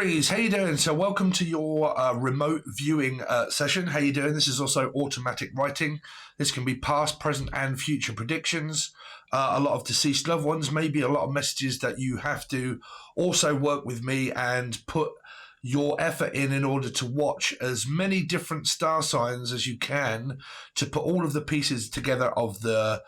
Aries, how you doing? So welcome to your remote viewing session. How you doing? This is also automatic writing. This can be past, present, and future predictions. A lot of deceased loved ones, maybe a lot of messages that you have to also work with me and put your effort in order to watch as many different star signs as you can to put all of the pieces together of the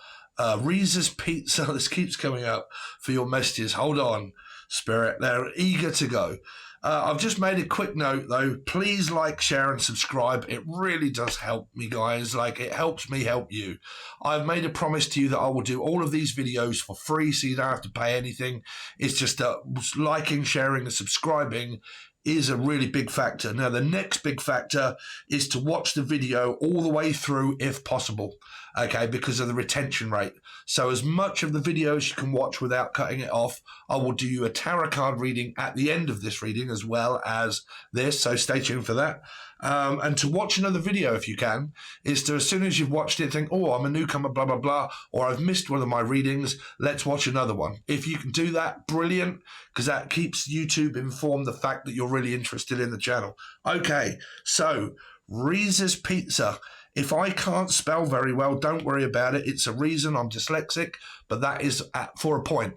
Reese's Pizza. This keeps coming up for your messages. Hold on, Spirit. They're eager to go. I've just made a quick note, though. Please like, share, and subscribe. It really does help me, guys. Like, it helps me help you. I've made a promise to you that I will do all of these videos for free, so you don't have to pay anything. It's just that liking, sharing, and subscribing is a really big factor. Now, the next big factor is to watch the video all the way through if possible, okay, because of the retention rate. So as much of the video as you can watch without cutting it off. I will do you a tarot card reading at the end of this reading as well as this, so stay tuned for that. And to watch another video if you can, is to, as soon as you've watched it, think, oh, I'm a newcomer, blah, blah, blah, or I've missed one of my readings, let's watch another one. If you can do that, brilliant, because that keeps YouTube informed the fact that you're really interested in the channel. Okay, so Reese's Pizza. If I can't spell very well, don't worry about it. It's a reason I'm dyslexic, but that is for a point.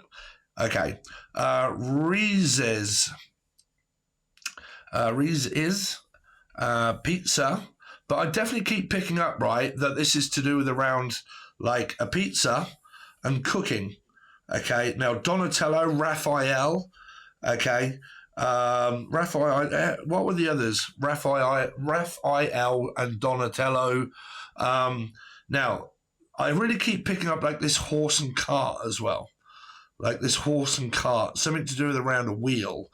Okay, Reese's. Reese's pizza, but I definitely keep picking up, right, that this is to do with around like a pizza and cooking. Okay, now Donatello, Raphael, okay, Raphael, what were the others? Raphael and Donatello. Now, I really keep picking up like this horse and cart as well, like this horse and cart, something to do with around a wheel,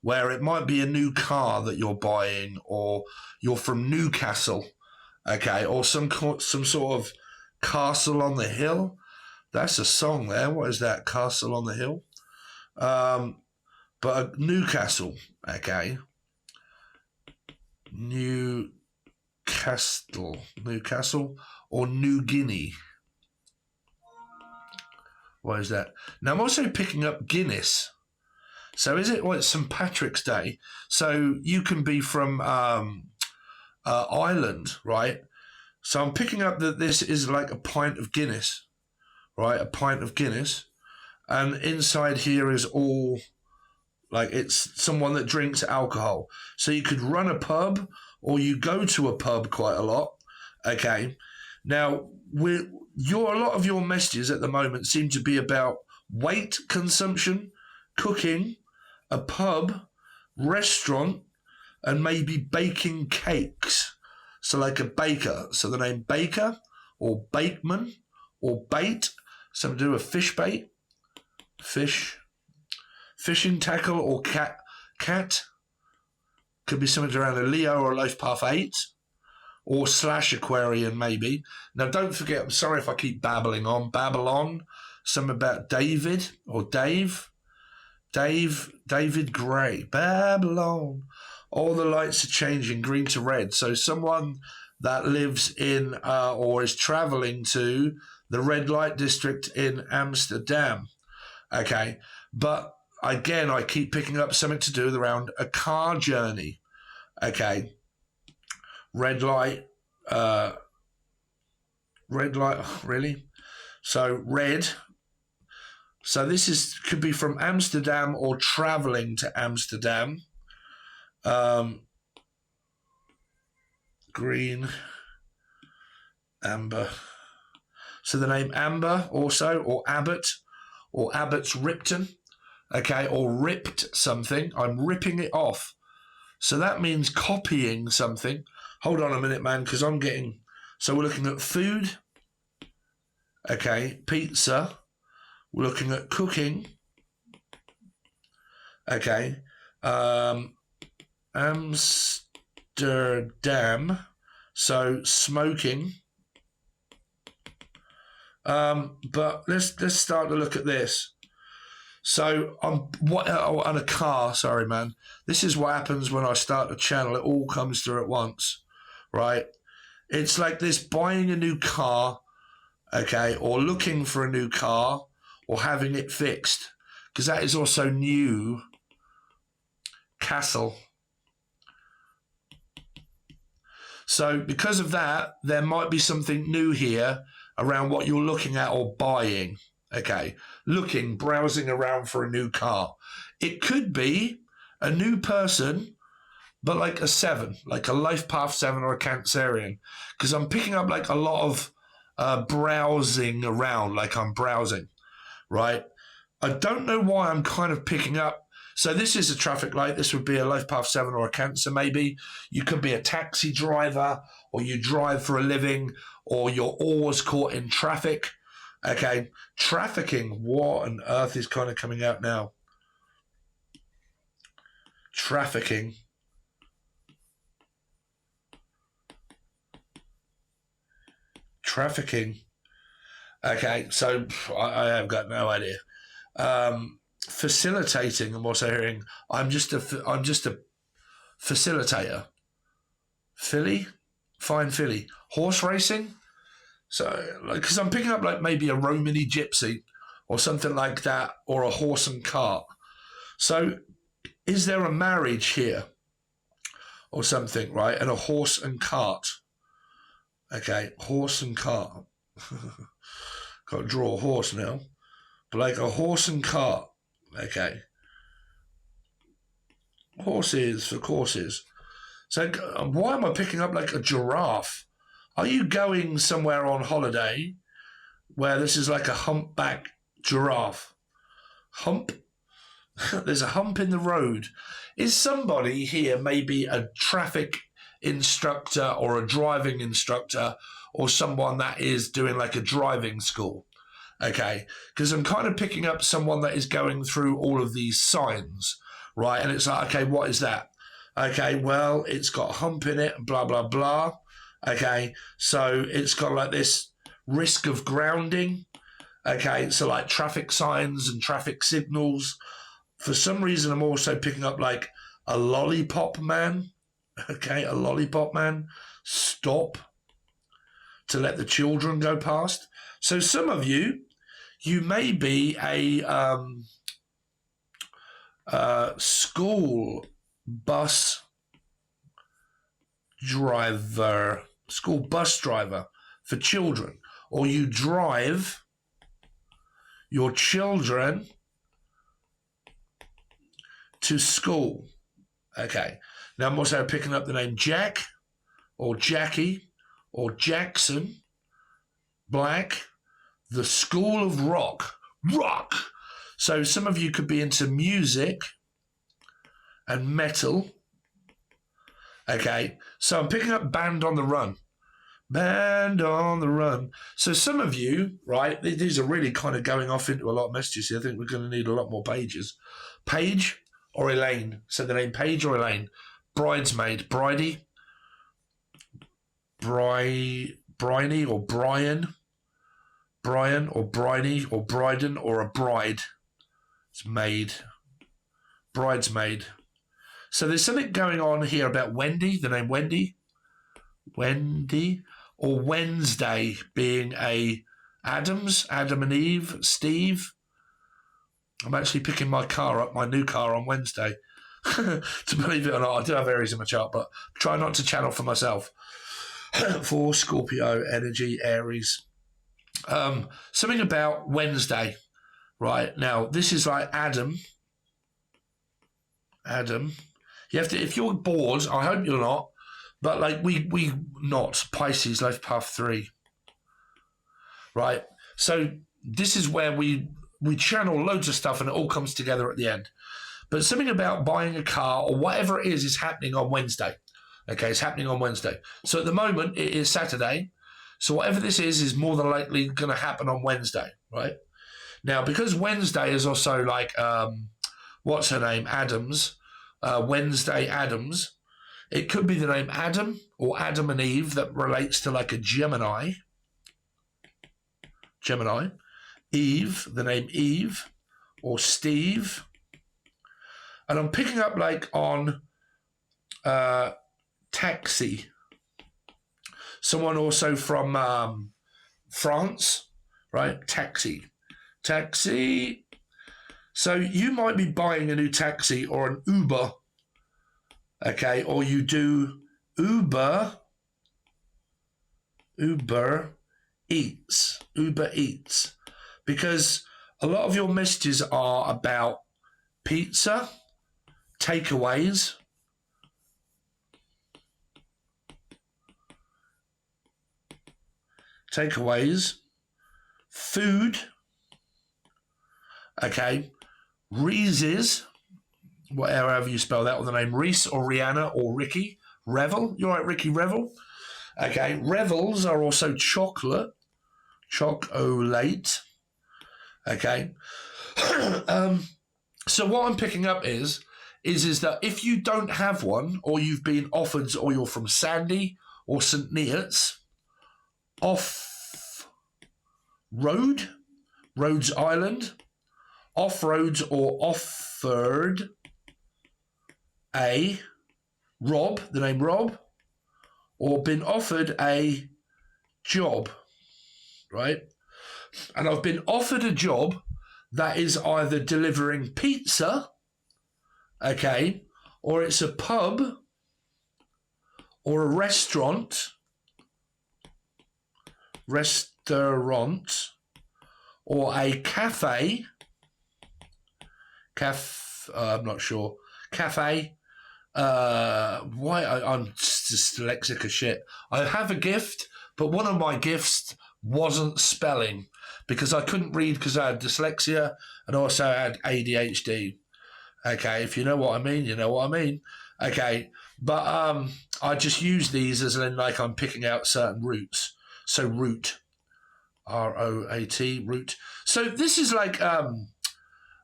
where it might be a new car that you're buying, or you're from Newcastle, okay, or some sort of castle on the hill. That's a song there. What is that? Castle on the Hill? But Newcastle, okay. Newcastle or New Guinea. What is that? Now, I'm also picking up Guinness. So is it, well, it's St. Patrick's Day. So you can be from Ireland, right? So I'm picking up that this is like a pint of Guinness, right? A pint of Guinness. And inside here is all, like, it's someone that drinks alcohol. So you could run a pub, or you go to a pub quite a lot, okay? Now, a lot of your messages at the moment seem to be about weight consumption, cooking, a pub, restaurant, and maybe baking cakes. So like a baker. So the name Baker or Bakeman or Bait. Something to do with fish bait. Fishing tackle or cat. Could be something around a Leo or a Life Path 8. Or / Aquarian maybe. Now don't forget, I'm sorry if I keep babbling on. Babylon. Something about David or Dave. David Gray, Babylon. All the lights are changing green to red. So someone that lives in or is traveling to the red light district in Amsterdam. Okay, but again, I keep picking up something to do with around a car journey. Okay, red light, oh, really? So red. So this could be from Amsterdam or traveling to Amsterdam. Green, amber. So the name Amber also, or Abbott, or Abbott's Ripton, okay, or ripped something. I'm ripping it off. So that means copying something. Hold on a minute, man, because I'm getting... So we're looking at food, okay, pizza. We're looking at cooking. Okay. Amsterdam. So smoking. But let's start to look at this. So on a car, sorry man. This is what happens when I start a channel. It all comes through at once, right? It's like this: buying a new car, okay, or looking for a new car, or having it fixed, because that is also new castle. So because of that, there might be something new here around what you're looking at or buying. Okay, browsing around for a new car. It could be a new person, but like a 7, like a life path 7 or a Cancerian. Because I'm picking up like a lot of browsing around, like I'm browsing, right? I don't know why I'm kind of picking up. So this is a traffic light. This would be a life path 7 or a Cancer maybe. You could be a taxi driver, or you drive for a living, or you're always caught in traffic. Okay, trafficking. What on earth is kind of coming out now? Trafficking. Trafficking. Okay, so I have got no idea. Facilitating. I'm also hearing. I'm just a facilitator. Filly, fine filly. Horse racing. So, because I'm picking up like maybe a Romany gypsy or something like that, or a horse and cart. So, is there a marriage here or something, right? And a horse and cart. Okay, horse and cart. Got to draw a horse now. But like a horse and cart. Okay. Horses for courses. So why am I picking up like a giraffe? Are you going somewhere on holiday where this is like a humpback giraffe? Hump? There's a hump in the road. Is somebody here maybe a traffic instructor or a driving instructor, or someone that is doing like a driving school? Okay, because I'm kind of picking up someone that is going through all of these signs, right? And it's like, okay, what is that? Okay, well, it's got a hump in it, blah, blah, blah. Okay, so it's got like this risk of grounding. Okay, so like traffic signs and traffic signals. For some reason, I'm also picking up like a lollipop man. Okay, a lollipop man. Stop to let the children go past. So some of you, you may be a school bus driver for children, or you drive your children to school. Okay. Now I'm also picking up the name Jack, or Jackie, or Jackson, Black, the School of Rock. Rock! So some of you could be into music and metal. Okay, so I'm picking up Band on the Run. Band on the Run. So some of you, right, these are really kind of going off into a lot of messages here. I think we're going to need a lot more pages. Paige or Elaine? So the name Paige or Elaine? Bridesmaid, Bridie, Bryony or Brian, Brian or Bryony or Bryden, or a bride. It's maid. Bridesmaid. So there's something going on here about Wendy, the name Wendy, or Wednesday being a Adams, Adam and Eve, Steve. I'm actually picking my new car on Wednesday. To believe it or not, I do have Aries in my chart, but try not to channel for myself. For Scorpio, energy, Aries. Something about Wednesday, right? Now, this is like Adam. You have to, if you're bored, I hope you're not, but like we not, Pisces, life path 3. Right? So this is where we channel loads of stuff and it all comes together at the end. But something about buying a car or whatever it is happening on Wednesday. Okay, it's happening on Wednesday. So at the moment, it is Saturday. So whatever this is more than likely going to happen on Wednesday, right? Now, because Wednesday is also like, what's her name? Adams. Wednesday Adams. It could be the name Adam or Adam and Eve that relates to like a Gemini. Eve, the name Eve, or Steve. And I'm picking up like on taxi. Someone also from France, right? Taxi. So you might be buying a new taxi or an Uber okay, or you do Uber Eats, because a lot of your messages are about pizza, takeaways, food, okay, Reese's, whatever you spell that, or the name Reese or Rihanna or Ricky, Revel, you're right, Ricky Revel, okay, Revels are also chocolate, okay. So what I'm picking up is that if you don't have one, or you've been offered, or you're from Sandy or St. Neots, off road, Rhodes Island, off roads, or offered a Rob, the name Rob, or been offered a job, right? And I've been offered a job that is either delivering pizza, okay, or it's a pub or a restaurant, or a cafe, I'm not sure, cafe. I'm dyslexic as shit. I have a gift, but one of my gifts wasn't spelling, because I couldn't read because I had dyslexia and also had ADHD. Okay, if you know what I mean, you know what I mean. Okay, but I just use these as in like I'm picking out certain roots. So root, ROAT, root. So this is like I'm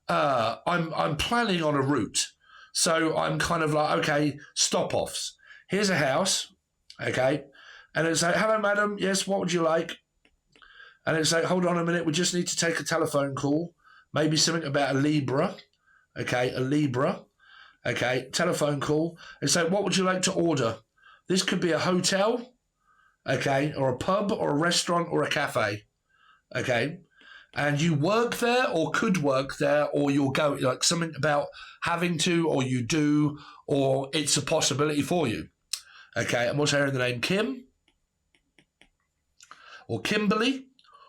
planning on a route. So I'm kind of like, okay, stop-offs. Here's a house, okay, and it's like, hello, madam. Yes, what would you like? And it's like, hold on a minute, we just need to take a telephone call. Maybe something about a Libra. Okay, a Libra. Okay, telephone call. It's like, what would you like to order? This could be a hotel, okay, or a pub, or a restaurant, or a cafe. Okay. And you work there, or could work there, or you'll go, like something about having to, or you do, or it's a possibility for you. Okay, I'm also hearing the name Kim, or Kimberly,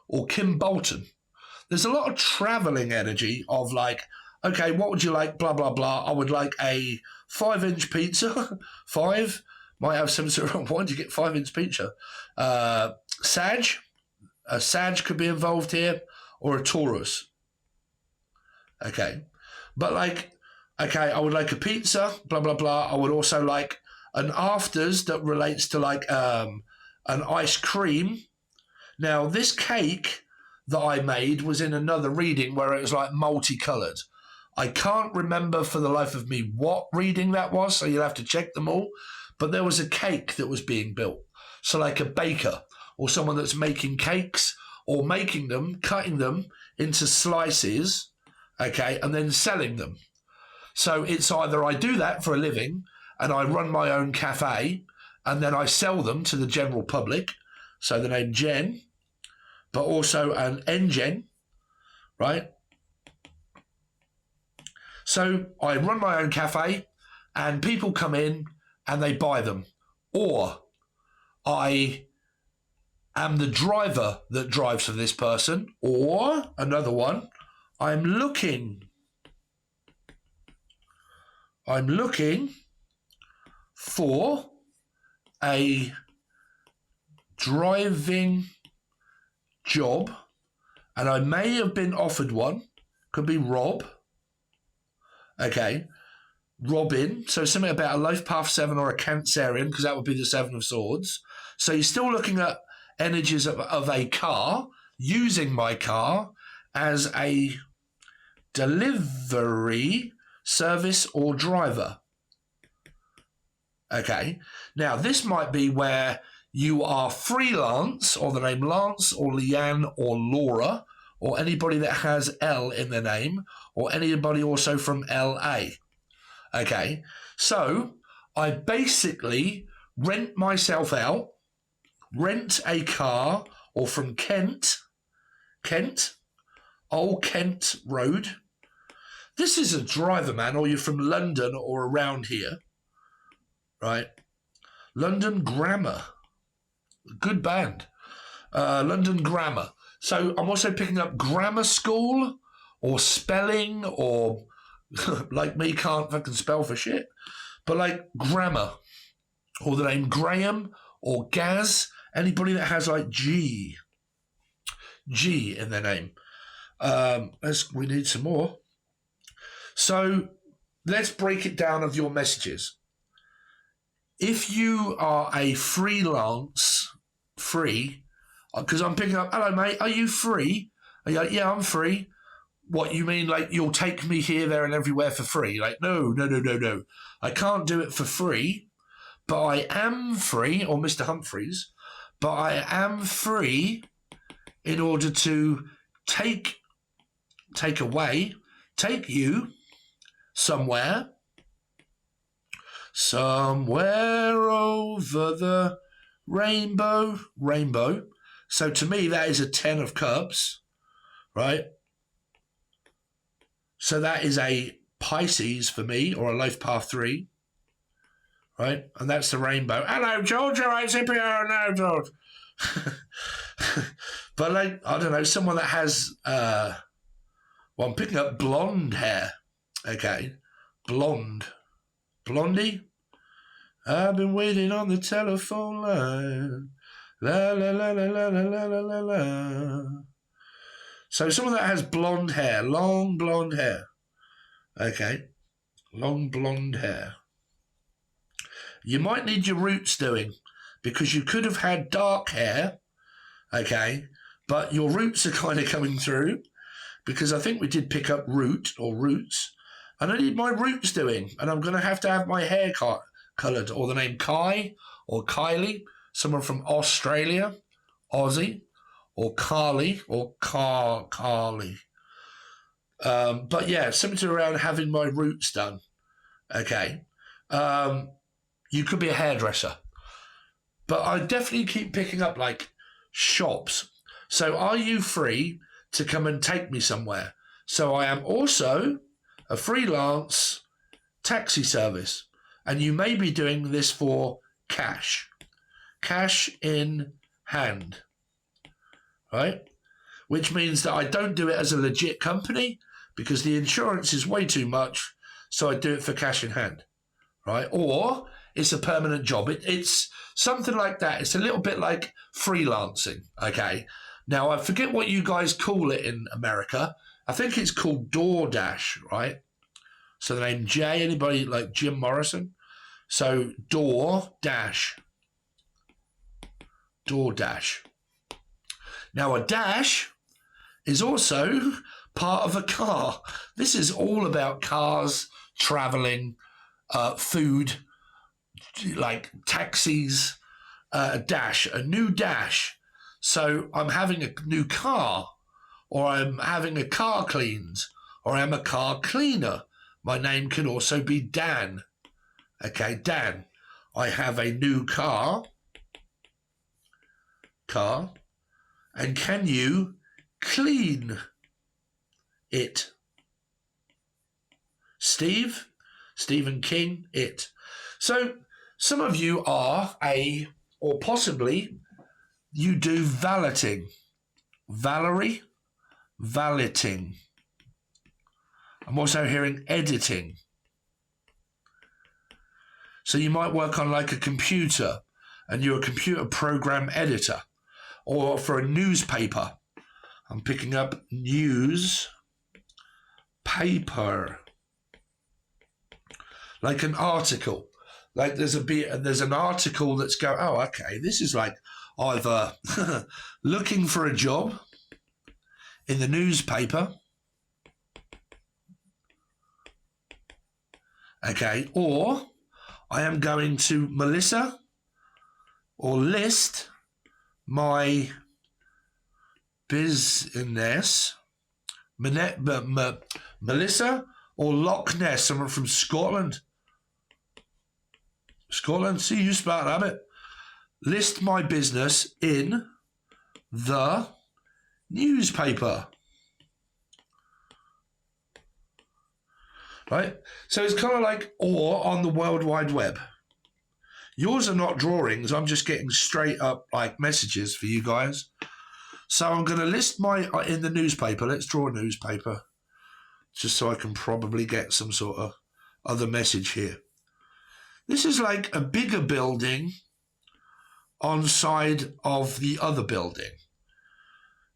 or Kim Bolton. There's a lot of traveling energy of like, okay, what would you like? Blah, blah, blah. I would like a 5-inch pizza. 5 might have some sort of, why did you get 5-inch pizza? Sag. A Sag could be involved here, or a Taurus. Okay. But like, okay, I would like a pizza, blah, blah, blah. I would also like an afters that relates to like an ice cream. Now, this cake that I made was in another reading where it was like multicolored. I can't remember for the life of me what reading that was, so you'll have to check them all. But there was a cake that was being built. So like a baker or someone that's making cakes, or making them, cutting them into slices, okay, and then selling them. So it's either I do that for a living and I run my own cafe and then I sell them to the general public, so the name Jen, but also an NGen, right? So I run my own cafe and people come in and they buy them. Or I am the driver that drives for this person. Or another one, I'm looking for a driving job, and I may have been offered one. Could be Rob. Okay. Robin. So something about a life path 7 or a Cancerian, because that would be the 7 of Swords. So you're still looking at energies of a car, using my car as a delivery service or driver. Okay. Now, this might be where you are freelance, or the name Lance, or Leanne, or Laura, or anybody that has L in their name, or anybody also from LA. Okay. So I basically rent myself out, rent a car, or from Kent, Old Kent Road. This is a driver, man, or you're from London or around here. right? London Grammar, good band. London Grammar. So I'm also picking up grammar school or spelling or like me can't fucking spell for shit, but like grammar or the name Graham or Gaz. Anybody that has like G in their name. We need some more. So let's break it down of your messages. If you are a freelance, because I'm picking up, hello mate, are you free? Are you like, yeah, I'm free. What, you mean like you'll take me here, there and everywhere for free? Like, no. I can't do it for free, but I am free, or Mr. Humphreys, but I am free in order to take you somewhere over the rainbow. So to me, that is a 10 of cups, right? So that is a Pisces for me, or a life path 3, right? And that's the rainbow. Hello, George. All right, Scipio. No, George. But like, I don't know, someone that has, well, I'm picking up blonde hair. Okay. Blondie. I've been waiting on the telephone line. La, la, la, la, la, la, la, la, la. So someone that has blonde hair, long blonde hair. Okay. Long blonde hair. You might need your roots doing, because you could have had dark hair, okay, but your roots are kind of coming through, because I think we did pick up root or roots, and I need my roots doing, and I'm going to have my hair coloured, or the name Kai or Kylie, someone from Australia, Aussie, or Carly or Carly. But yeah, something around having my roots done. Okay. You could be a hairdresser. But I definitely keep picking up like shops. So are you free to come and take me somewhere? So I am also a freelance taxi service. And you may be doing this for cash in hand, right? Which means that I don't do it as a legit company, because the insurance is way too much, so I do it for cash in hand, right? Or it's a permanent job. It's something like that. It's a little bit like freelancing, okay? Now, I forget what you guys call it in America. I think it's called DoorDash, right? So the name Jay, anybody like Jim Morrison? So DoorDash. Now, a dash is also part of a car. This is all about cars, traveling, food, like taxis, a new dash. So I'm having a new car, or I'm having a car cleaned, or I'm a car cleaner. My name can also be Dan. Okay, Dan. I have a new car. And can you clean it? Stephen King, it. So some of you are or possibly you do valeting. Valerie, valeting. I'm also hearing editing. So you might work on like a computer, and you're a computer program editor, or for a newspaper. I'm picking up news paper, like an article. Like there's an article that's going, oh, okay, this is like either looking for a job in the newspaper, okay, or I am going to Melissa or list my business, Melissa or Loch Ness, someone from Scotland. See, you smart rabbit. List my business in the newspaper. Right? So it's kind of like, or on the World Wide Web. Yours are not drawings. I'm just getting straight up like messages for you guys. So I'm going to list my in the newspaper. Let's draw a newspaper, just so I can probably get some sort of other message here. This is like a bigger building on side of the other building.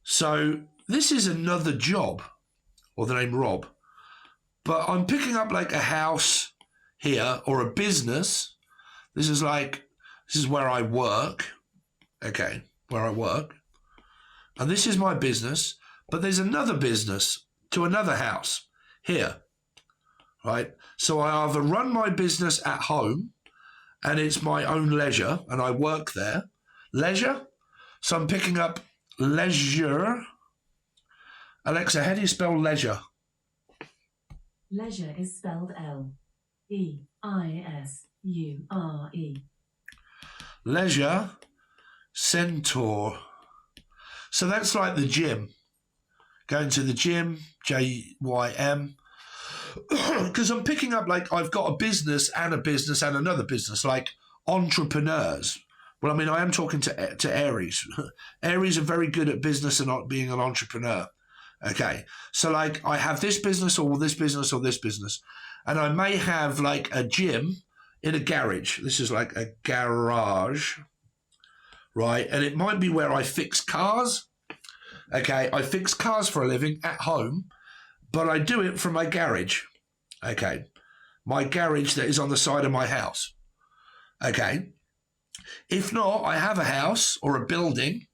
So this is another job, or the name Rob. But I'm picking up like a house here or a business. This is where I work. Okay, where I work. And this is my business. But there's another business to another house here. Right? So I either run my business at home and it's my own leisure and I work there. Leisure. So I'm picking up leisure. Alexa, how do you spell leisure? Leisure is spelled L-E-I-S-U-R-E. Leisure Centaur. So that's like the gym. Going to the gym, J-Y-M. Because I'm picking up like I've got a business and another business, like entrepreneurs. Well, I mean, I am talking to Aries. Aries are very good at business and not being an entrepreneur. Okay, so like I have this business or this business or this business, and I may have like a gym in a garage. This is like a garage, right? And it might be where I fix cars. Okay, I fix cars for a living at home, but I do it from my garage. Okay, my garage that is on the side of my house. Okay, if not, I have a house or a building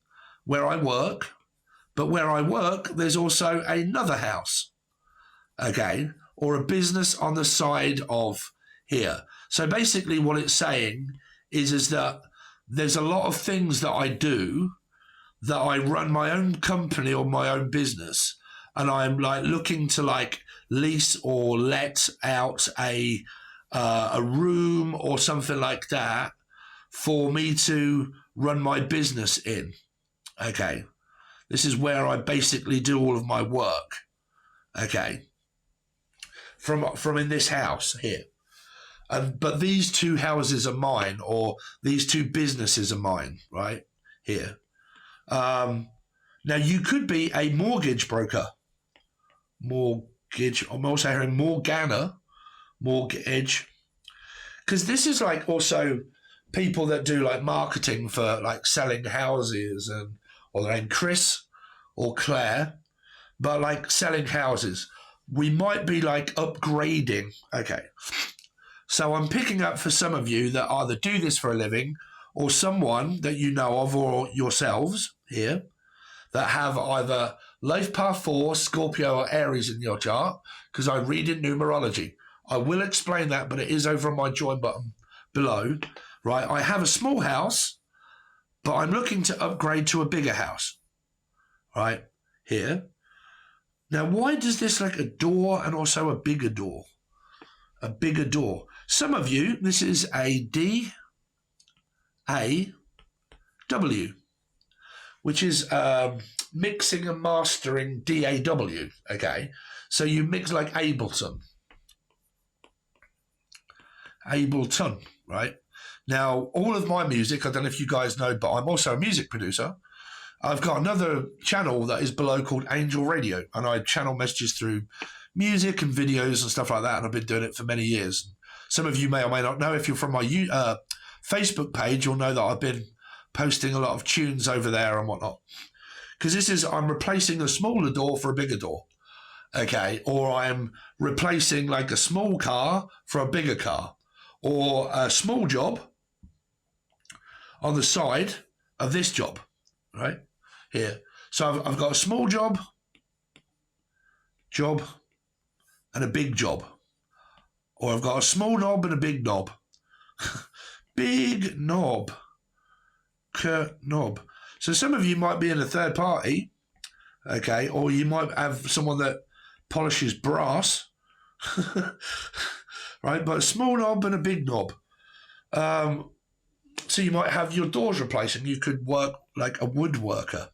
where I work. But where I work, there's also another house, okay, or a business on the side of here. So basically what it's saying is that there's a lot of things that I do, that I run my own company or my own business, and I'm like looking to like lease or let out a room or something like that for me to run my business in, okay. This is where I basically do all of my work, okay, from in this house here. But these two houses are mine, or these two businesses are mine, right, here. Now, you could be a mortgage broker. Mortgage, I'm also hearing Morgana, mortgage. Because this is like also people that do like marketing for like selling houses and or their name Chris or Claire, but like selling houses. We might be like upgrading. Okay. So I'm picking up for some of you that either do this for a living or someone that you know of or yourselves here that have either Life Path 4, Scorpio or Aries in your chart, because I read in numerology. I will explain that, but it is over on my join button below. Right. I have a small house, but I'm looking to upgrade to a bigger house, right, here. Now, why does this like a door and also a bigger door? A bigger door. Some of you, this is a D-A-W, which is mixing and mastering D-A-W, okay? So you mix like Ableton, right? Now, all of my music, I don't know if you guys know, but I'm also a music producer. I've got another channel that is below called Angel Radio, and I channel messages through music and videos and stuff like that, and I've been doing it for many years. Some of you may or may not know. If you're from my Facebook page, you'll know that I've been posting a lot of tunes over there and whatnot. Because I'm replacing a smaller door for a bigger door, okay? Or I'm replacing like a small car for a bigger car, or a small job on the side of this job, right here. So I've got a small job, and a big job. Or I've got a small knob and a big knob. Big knob. Knob. So some of you might be in a third party, okay, or you might have someone that polishes brass, right, but a small knob and a big knob. So you might have your doors replaced, and you could work like a woodworker.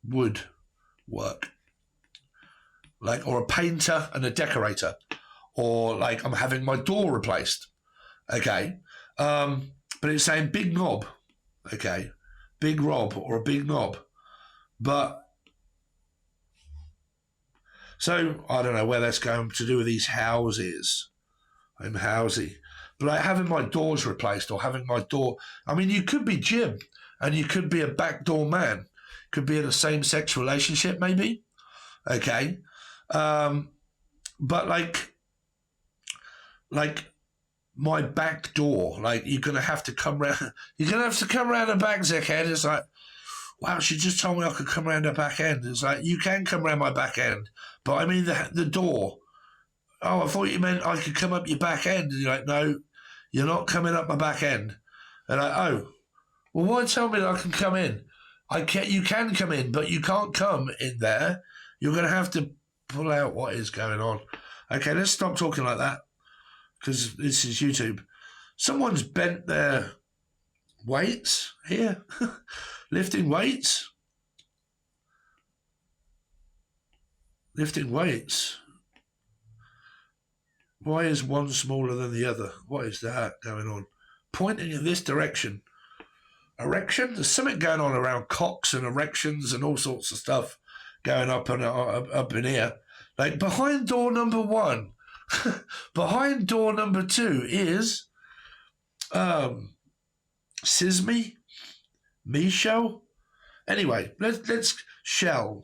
Woodwork. Like, or a painter and a decorator. Or like I'm having my door replaced. Okay. but it's saying big knob, okay, big Rob or a big knob. But so I don't know where that's going to do with these houses. I'm housey. But like having my doors replaced or having my door, I mean, you could be Jim and you could be a backdoor man. Could be in a same-sex relationship, maybe. Okay. But like my back door, like you're gonna have to come round. You're gonna have to come round the back, Zickhead. It's like, wow, she just told me I could come round the back end. It's like you can come round my back end, but I mean the door. Oh, I thought you meant I could come up your back end. And you're like, no, you're not coming up my back end. And like, oh, well, why tell me that I can come in? You can come in, but you can't come in there. You're going to have to pull out what is going on. Okay, let's stop talking like that because this is YouTube. Someone's bent their weights here, lifting weights. Lifting weights. Why is one smaller than the other? What is that going on? Pointing in this direction. Erection? There's something going on around cocks and erections and all sorts of stuff going up in here. Like behind door number 1, behind door number 2 is Sisme, Michelle. Anyway, let's Shell.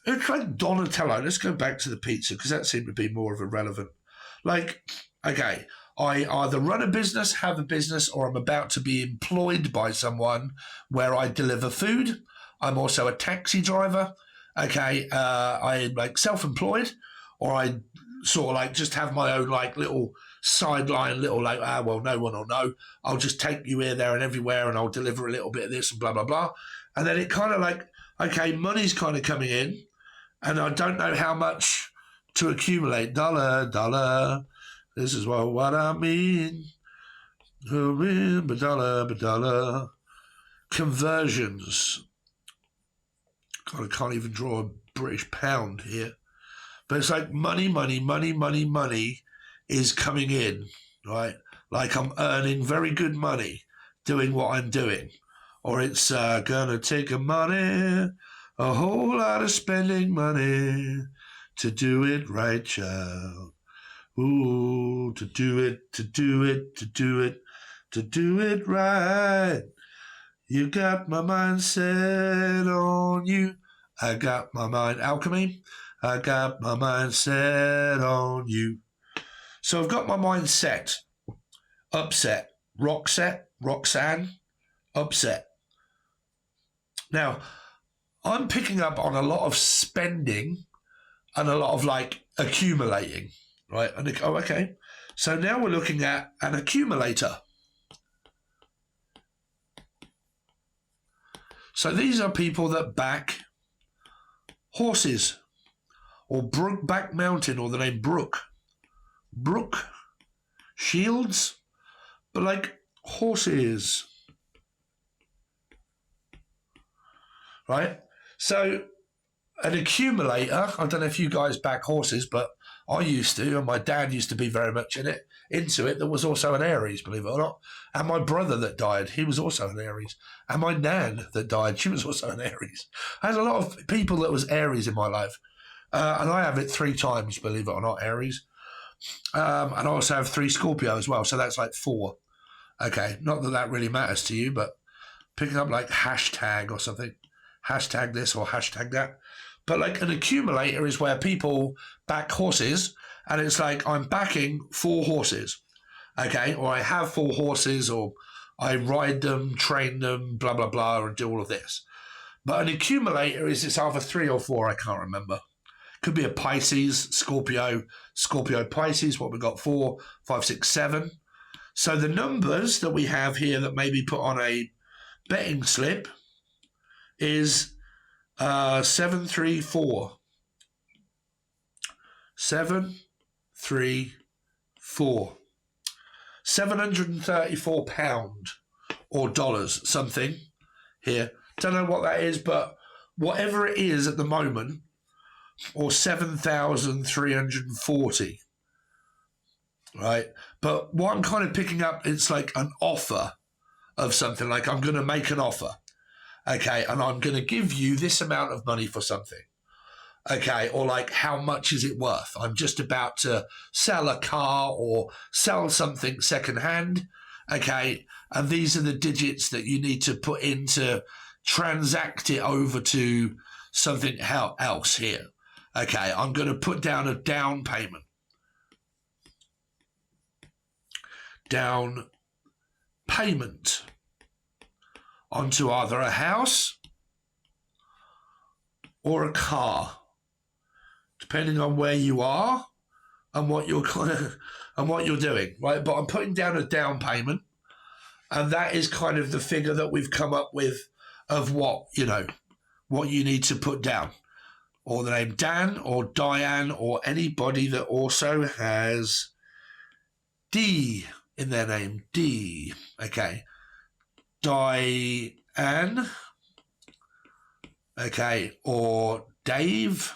It's like Donatello. Let's go back to the pizza because that seemed to be more of a relevant. Like, okay, I either run a business, have a business, or I'm about to be employed by someone where I deliver food. I'm also a taxi driver. Okay, I'm like self-employed, or I sort of like just have my own like little sideline, little like, well, no one will know. I'll just take you here, there, and everywhere, and I'll deliver a little bit of this and blah, blah, blah. And then it kind of like, okay, money's kind of coming in. And I don't know how much to accumulate. Dollar. This is what I mean. Dollar. Conversions. God, I can't even draw a British pound here. But it's like money is coming in, right? Like I'm earning very good money doing what I'm doing. Or it's gonna take a whole lot of spending money to do it right, child. Ooh, to do it right. You got my mind set on you. I got my mind, alchemy. I got my mind set on you. So I've got my mind set. Upset. Roxanne. Upset. Now, I'm picking up on a lot of spending and a lot of like accumulating, right? And okay. So now we're looking at an accumulator. So these are people that back horses or Brookback Mountain or the name Brook Shields, but like horses, right? So an accumulator, I don't know if you guys back horses, but I used to, and my dad used to be very much into it. There was also an Aries, believe it or not. And my brother that died, he was also an Aries. And my nan that died, she was also an Aries. I had a lot of people that was Aries in my life. And I have it 3 times, believe it or not, Aries. And I also have 3 Scorpio as well, so that's like 4. Okay, not that that really matters to you, but picking up like hashtag or something. Hashtag this or hashtag that. But like an accumulator is where people back horses, and it's like I'm backing 4 horses, okay? Or I have 4 horses, or I ride them, train them, blah, blah, blah, and do all of this. But an accumulator is it's either 3 or 4, I can't remember. Could be a Pisces, Scorpio, Pisces, what we got, 4, 5, 6, 7. So the numbers that we have here that may be put on a betting slip is 734. 734. £734 or dollars, something here. Don't know what that is, but whatever it is at the moment, or 7,340. right? But what I'm kind of picking up, it's like an offer of something, like I'm going to make an offer, okay, and I'm going to give you this amount of money for something, okay, or like how much is it worth? I'm just about to sell a car or sell something secondhand, okay, and these are the digits that you need to put in to transact it over to something else here. Okay, I'm going to put down a down payment. Down payment onto either a house or a car, depending on where you are and what you're doing, right? But I'm putting down a down payment, and that is kind of the figure that we've come up with of what you need to put down, or the name Dan or Diane or anybody that also has D in their name. D, okay. Diane, okay, or Dave,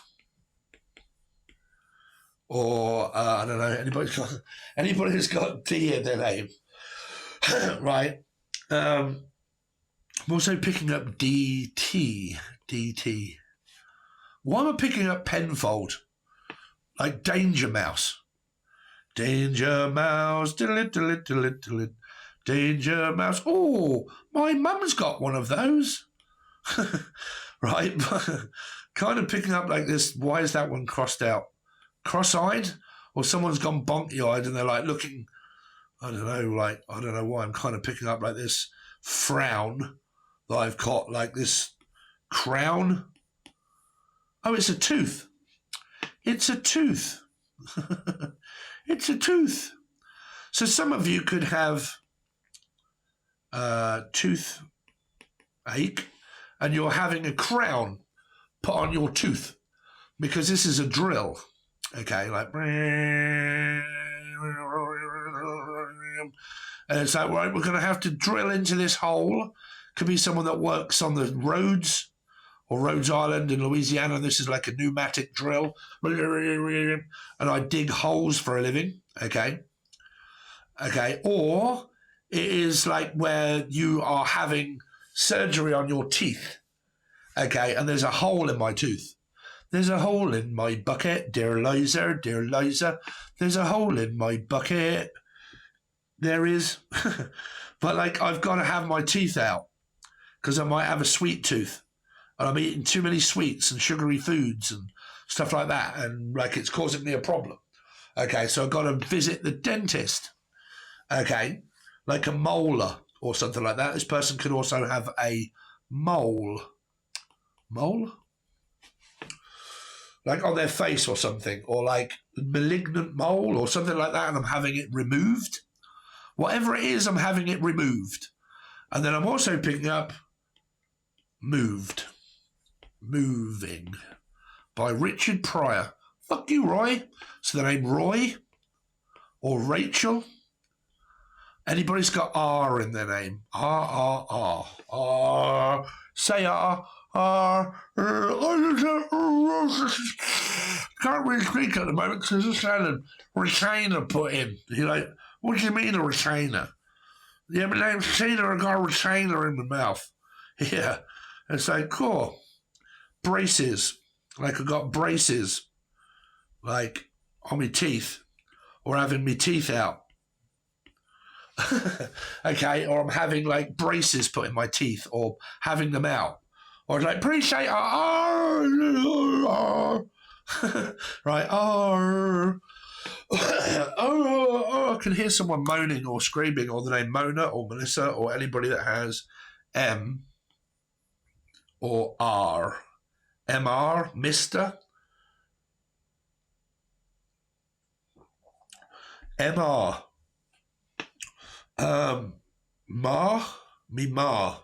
or I don't know, anybody who's got D in their name, right? I'm also picking up DT. Why am I picking up Penfold? Like Danger Mouse. Danger Mouse, Danger Mouse. Oh, my mum's got one of those. Right? Kind of picking up like this. Why is that one crossed out? Cross-eyed? Or someone's gone bonky-eyed and they're like looking, I don't know why I'm kind of picking up like this frown that I've got, like this crown. Oh, it's a tooth. It's a tooth. It's a tooth. So some of you could have toothache and you're having a crown put on your tooth because this is a drill. Okay, like, and it's like, right, we're going to have to drill into this hole. Could be someone that works on the roads or Rhodes Island in Louisiana. This is like a pneumatic drill. And I dig holes for a living, okay? Okay, or it is like where you are having surgery on your teeth, okay, and there's a hole in my tooth. There's a hole in my bucket, dear Liza, dear Liza. There's a hole in my bucket. There is. But like I've got to have my teeth out because I might have a sweet tooth. And I'm eating too many sweets and sugary foods and stuff like that. And like it's causing me a problem. Okay, so I've got to visit the dentist. Okay, like a molar or something like that. This person could also have a mole. Mole? Like on their face or something. Or like malignant mole or something like that. And I'm having it removed. Whatever it is, I'm having it removed. And then I'm also picking up moved. Moving by Richard Pryor. Fuck you, Roy. So the name Roy or Rachel. Anybody's got R in their name. R. Say R. R. Can't really speak at the moment because I just had a retainer put in. You're like, what do you mean a retainer? Yeah, my name's Tina. I got a retainer in my mouth. Yeah. It's like, cool. Braces. Like I got braces. Like on my teeth. Or having my teeth out. Okay, or I'm having like braces put in my teeth or having them out. Or like, appreciate right, I can hear someone moaning or screaming, or the name Mona or Melissa or anybody that has M or R. MR, Mr. MR. Ma, me ma.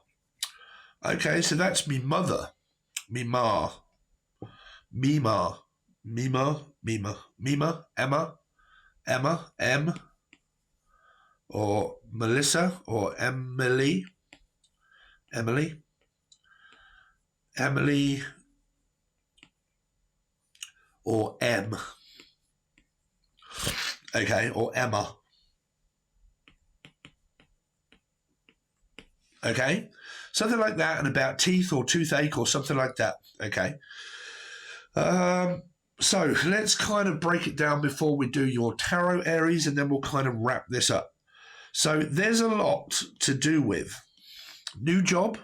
Okay, so that's me mother. Me ma. Mima. Mima. Emma. M. Or Melissa or Emily. Or M. okay, or Emma. Okay, something like that, and about teeth or toothache or something like that. Okay. So let's kind of break it down before we do your tarot, Aries, and then we'll kind of wrap this up. So there's a lot to do with new job,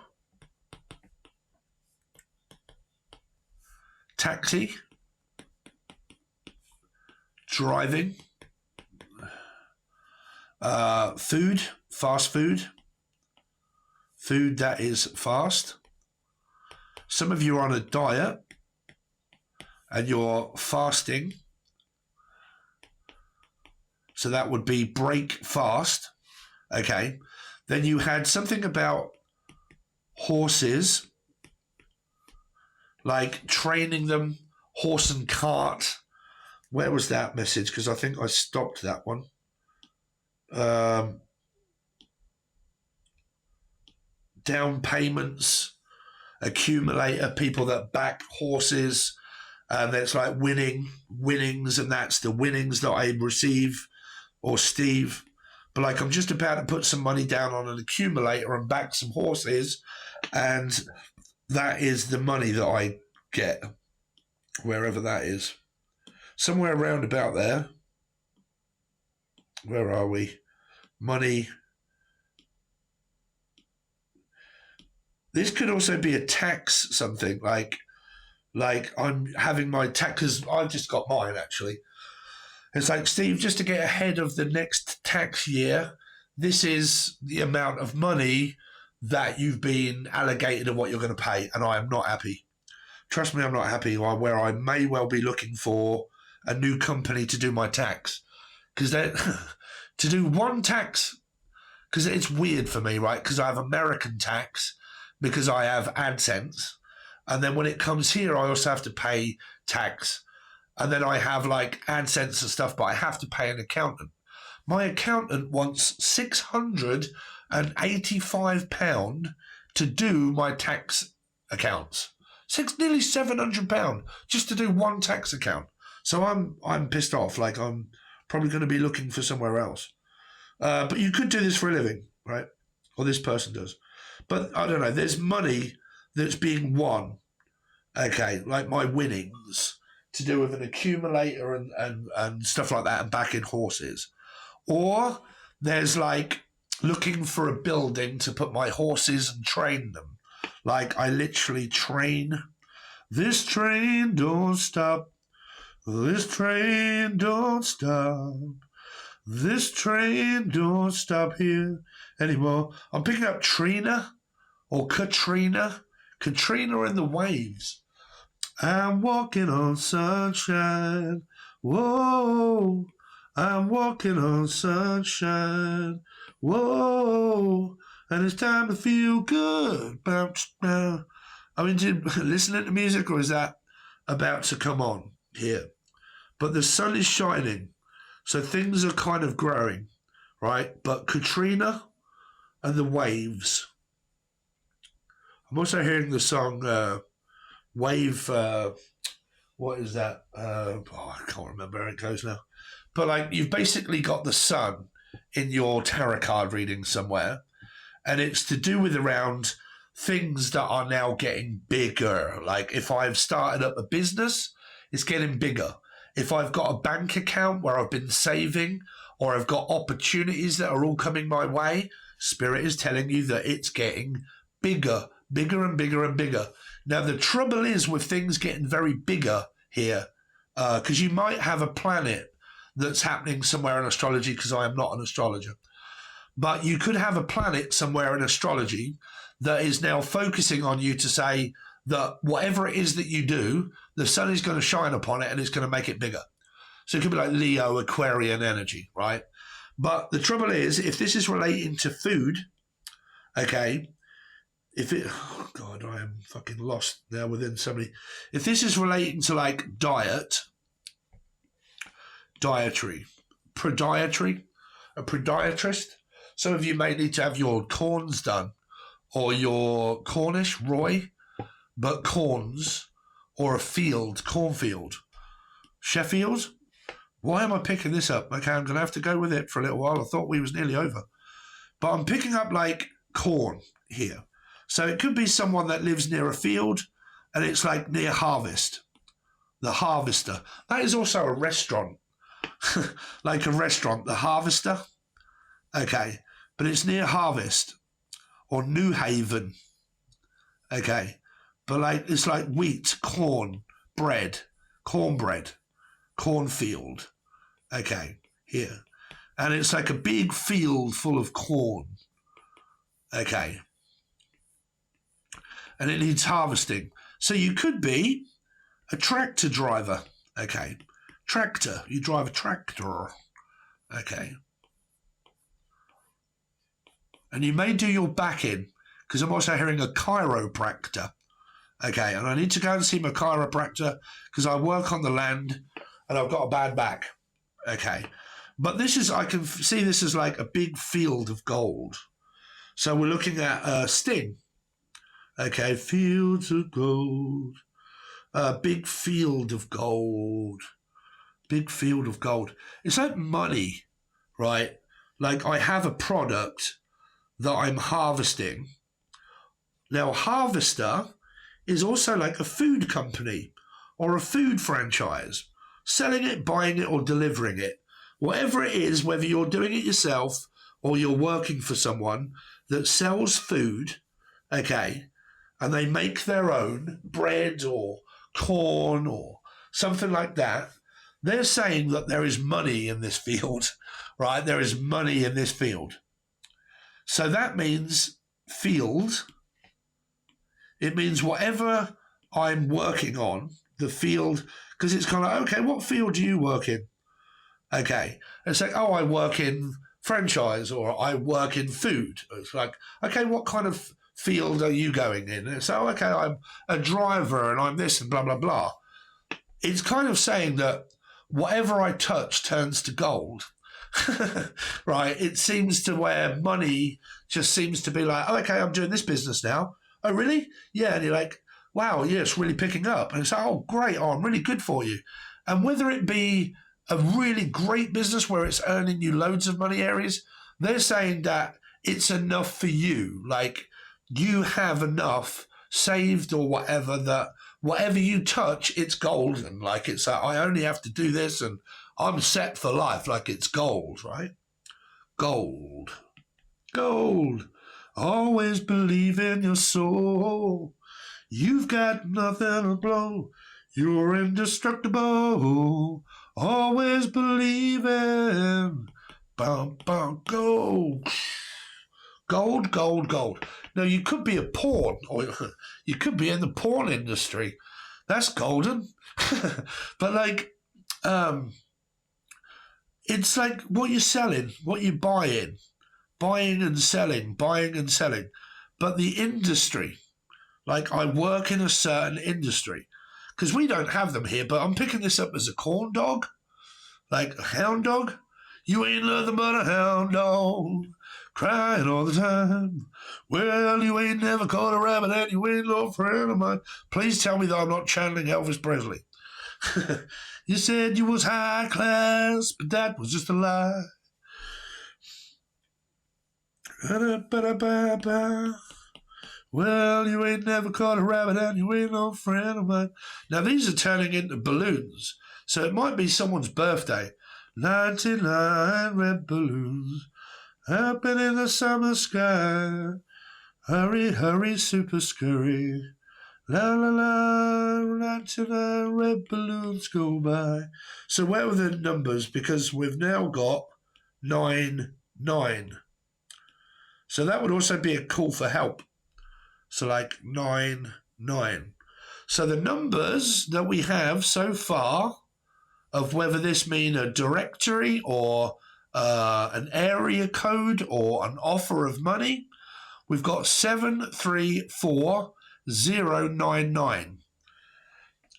taxi, driving, food, fast food, food that is fast. Some of you are on a diet and you're fasting. So that would be break fast. Okay. Then you had something about horses, like training them, horse and cart. Where was that message? Because I think I stopped that one. Down payments, accumulator, people that back horses, and it's like winnings, and that's the winnings that I receive, or Steve. But like, I'm just about to put some money down on an accumulator and back some horses, and that is the money that I get, wherever that is. Somewhere around about there. Where are we? Money. This could also be a tax something, like I'm having my tax, because I've just got mine actually. It's like, Steve, just to get ahead of the next tax year, this is the amount of money that you've been allocated and what you're going to pay, and I am not happy. Trust me, I'm not happy, where I may well be looking for a new company to do my tax. Because to do one tax, because it's weird for me, right? Because I have American tax, because I have AdSense. And then when it comes here, I also have to pay tax. And then I have like AdSense and stuff, but I have to pay an accountant. My accountant wants £685 to do my tax accounts. Nearly £700 just to do one tax account. So I'm pissed off. Like, I'm probably going to be looking for somewhere else. But you could do this for a living, right? Or this person does. But I don't know. There's money that's being won. Okay, like my winnings to do with an accumulator and stuff like that, and backing horses. Or there's like looking for a building to put my horses and train them. Like, I literally train. This train don't stop. This train don't stop. This train don't stop here anymore. I'm picking up Trina or Katrina. Katrina and the Waves. I'm walking on sunshine. Whoa. I'm walking on sunshine. Whoa. And it's time to feel good. I mean, listening to music, or is that about to come on here? But the sun is shining. So things are kind of growing, right? But Katrina and the Waves. I'm also hearing the song Wave. What is that? I can't remember how it goes now. But like, you've basically got the sun in your tarot card reading somewhere, and it's to do with around things that are now getting bigger. Like, if I've started up a business, it's getting bigger. If I've got a bank account where I've been saving, or I've got opportunities that are all coming my way, Spirit is telling you that it's getting bigger, bigger and bigger and bigger. Now, the trouble is with things getting very bigger here, because you might have a planet that's happening somewhere in astrology, because I am not an astrologer. But you could have a planet somewhere in astrology that is now focusing on you to say that whatever it is that you do, the sun is going to shine upon it and it's going to make it bigger. So it could be like Leo, Aquarian energy, right? But the trouble is, if this is relating to food, okay, oh God, I am fucking lost now within somebody. If this is relating to like dietary, a podiatrist, some of you may need to have your corns done, or your Cornish, Roy, but corns, or a cornfield. Sheffield, Why am I picking this up? Okay, I'm going to have to go with it for a little while. I thought we was nearly over. But I'm picking up like corn here. So it could be someone that lives near a field and it's like near harvest. The harvester. That is also a restaurant. Like a restaurant, the harvester. Okay, but it's near harvest or New Haven. Okay, but like it's like wheat, corn, bread, cornbread, cornfield. Okay, here. And it's like a big field full of corn. Okay. And it needs harvesting. So you could be a tractor driver. Okay. Tractor. You drive a tractor. Okay. And you may do your back in, because I'm also hearing a chiropractor. Okay. And I need to go and see my chiropractor because I work on the land and I've got a bad back. Okay. But this is, I can see this as like a big field of gold. So we're looking at Sting. Okay, fields of gold. Big field of gold. Big field of gold. It's like money, right? Like I have a product that I'm harvesting. Now, harvester is also like a food company or a food franchise, selling it, buying it, or delivering it. Whatever it is, whether you're doing it yourself or you're working for someone that sells food, okay, and they make their own bread or corn or something like that, they're saying that there is money in this field, right? There is money in this field. So that means field. It means whatever I'm working on, the field, because it's kind of like, okay, what field do you work in? Okay. It's like, oh, I work in franchise or I work in food. It's like, okay, what kind of field are you going in? And it's, oh, okay, I'm a driver and I'm this and blah, blah, blah. It's kind of saying that whatever I touch turns to gold, right? It seems to where money just seems to be like, oh, okay, I'm doing this business now. Oh, really? Yeah. And you're like, wow, yeah, it's really picking up. And it's like, oh, great. Oh, I'm really good for you. And whether it be a really great business where it's earning you loads of money, Aries, they're saying that it's enough for you. Like you have enough saved or whatever that whatever you touch, it's golden. Like it's I only have to do this and I'm set for life. Like it's gold, right? Gold. Gold. Always believe in your soul. You've got nothing to blow. You're indestructible. Always believe in. Bum, bum, gold. Gold, gold, gold. Now, you could be a pawn, or you could be in the pawn industry. That's golden. But, like, it's like what you're selling, what you're buying. Buying and selling, buying and selling. But the industry, like I work in a certain industry. Because we don't have them here, but I'm picking this up as a corn dog, like a hound dog. You ain't nothing but a hound dog, crying all the time. Well, you ain't never caught a rabbit and you ain't no friend of mine. Please tell me that I'm not channeling Elvis Presley. You said you was high class, but that was just a lie. Well, you ain't never caught a rabbit and you ain't no friend of mine. Now, these are turning into balloons, so it might be someone's birthday. 99 red balloons happen in the summer sky. Hurry, hurry, super scurry. La, la, la, 99 red balloons go by. So where are the numbers? Because we've now got 9, 9. So that would also be a call for help. So like 9, 9. So the numbers that we have so far of whether this mean a directory or an area code or an offer of money, we've got 734099.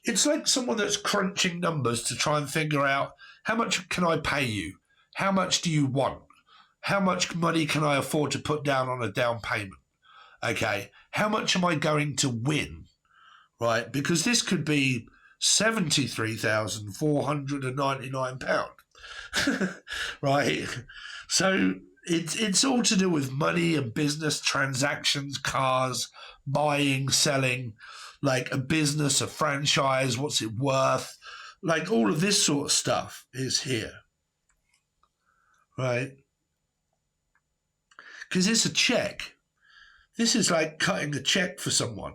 It's like someone that's crunching numbers to try and figure out how much can I pay you? How much do you want? How much money can I afford to put down on a down payment? Okay, how much am I going to win? Right, because this could be £73,499. Right? So it's all to do with money and business transactions, cars, buying, selling, like a business, a franchise, what's it worth? Like all of this sort of stuff is here. Right? Because it's a check. This is like cutting a check for someone,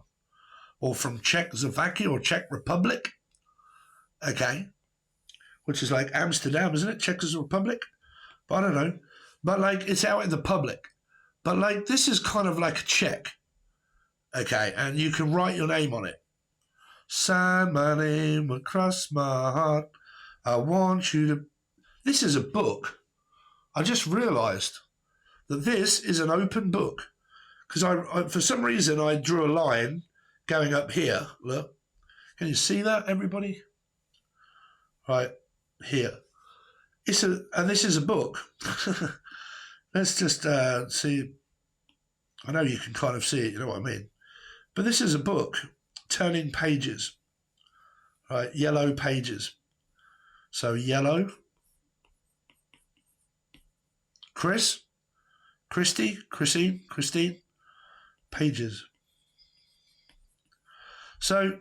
or from Czechoslovakia or Czech Republic, okay, which is like Amsterdam, isn't it? Czechoslovakia? But I don't know. But like it's out in the public. But like this is kind of like a check, okay, and you can write your name on it. Sign my name across my heart. I want you to. This is a book. I just realised that this is an open book. Because I, for some reason, I drew a line going up here. Look. Can you see that, everybody? Right here. And this is a book. Let's just see. I know you can kind of see it, you know what I mean? But this is a book, turning pages. Right, yellow pages. So yellow. Christine, pages. So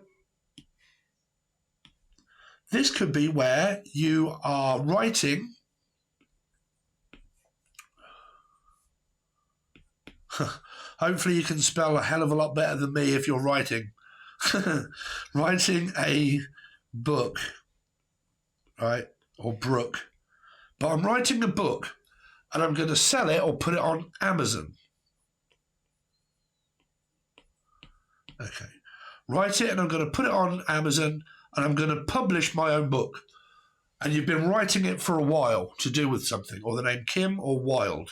this could be where you are writing. Hopefully you can spell a hell of a lot better than me if you're writing. Writing a book, right? Or brook. But I'm writing a book and I'm going to sell it or put it on Amazon. Okay. Write it and I'm going to put it on Amazon and I'm going to publish my own book. And you've been writing it for a while to do with something, or the name Kim or Wild.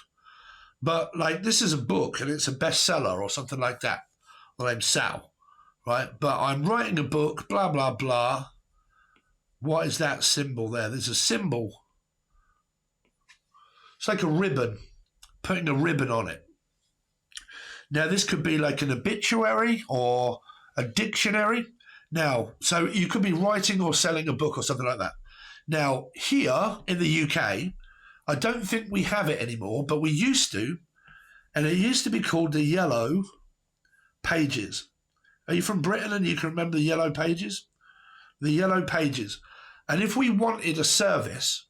But like this is a book and it's a bestseller or something like that. The name's Sal, right? But I'm writing a book, blah, blah, blah. What is that symbol there? There's a symbol. It's like a ribbon, putting a ribbon on it. Now, this could be like an obituary or a dictionary. Now, so you could be writing or selling a book or something like that. Now, here in the UK, I don't think we have it anymore, but we used to, and it used to be called the Yellow Pages. Are you from Britain and you can remember the Yellow Pages? The Yellow Pages. And if we wanted a service,